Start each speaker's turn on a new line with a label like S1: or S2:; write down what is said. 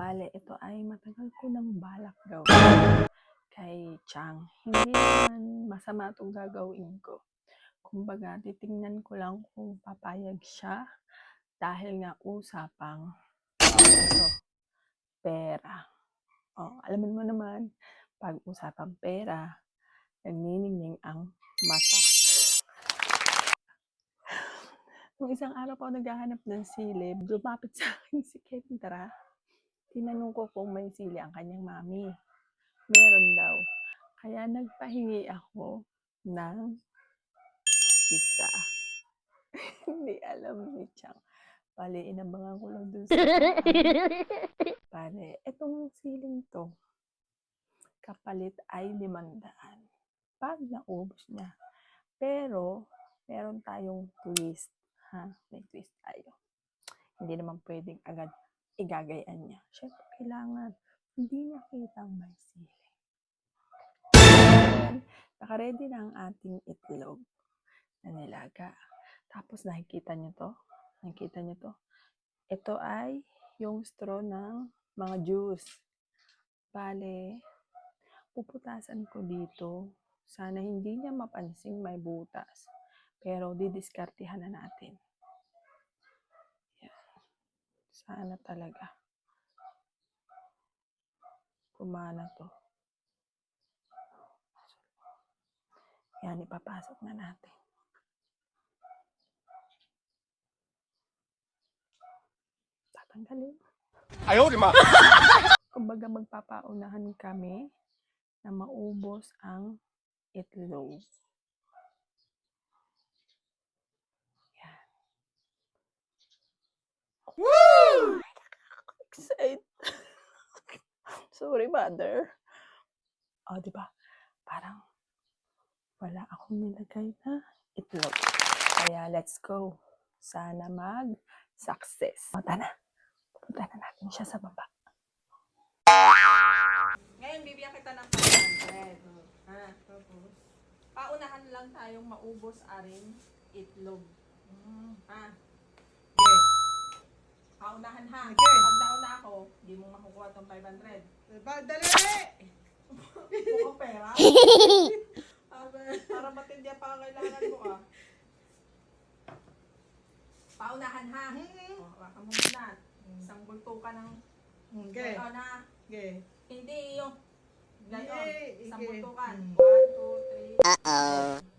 S1: Bale, ito ay matagal ko ng balak gawin kay Chang. Hindi naman masama itong gagawin ko. Kumbaga, titingnan ko lang kung papayag siya dahil nga usapang ito, pera. Alamin mo naman, pag usapang pera, nagniningning ang mata. Nung isang araw pa ako naghahanap ng silib, lumapit sa akin si Kendra. Tinanong ko kung may sili ang kanyang mami. Meron daw. Kaya nagpahingi ako ng isa. Hindi alam ni Chang. Bale, inabangan ko lang dun sa Bale, etong siling to, kapalit ay 500. Pag naubos niya. Pero, meron tayong twist. May twist tayo. Hindi naman pwedeng agad igagayan niya. Siyempre, kailangan hindi niya kitang may sili. Nakaready na ang ating itlog na nilaga. Tapos nakikita niyo to? Nakikita niyo to? Ito ay yung straw ng mga juice. Bale, puputasan ko dito. Sana hindi niya mapansing may butas. Pero didiskartihan na natin. Yan. Sana talaga. Kumana to. Yan, ipapasok na natin. Tatanggalin.
S2: Ayaw, di ma!
S1: Kumbaga magpapaunahan kami na maubos ang itlog. Yan. Woo! Excited. Sorry, mother. Di ba? Parang wala akong nilagay na itlog. Kaya let's go. Sana mag-success. Punta na natin siya sa baba. Ngayon, bibigyan kita ng 500. Tapos, paunahan lang tayong maubos aring itlog. Okay. Paunahan ha. Okay. Pag nauna ako, hindi mo makukuha itong 500.
S3: Dali!
S1: Mukhang pera. Para matindi pa ang kailangan mo Paunahan ha. Waka mo muna. Isang bulto ka ng
S3: Okay.
S1: na.
S3: Okay.
S1: Hindi yung gayon. Isang
S3: Okay.
S1: bulto ka. 1, 2, 3.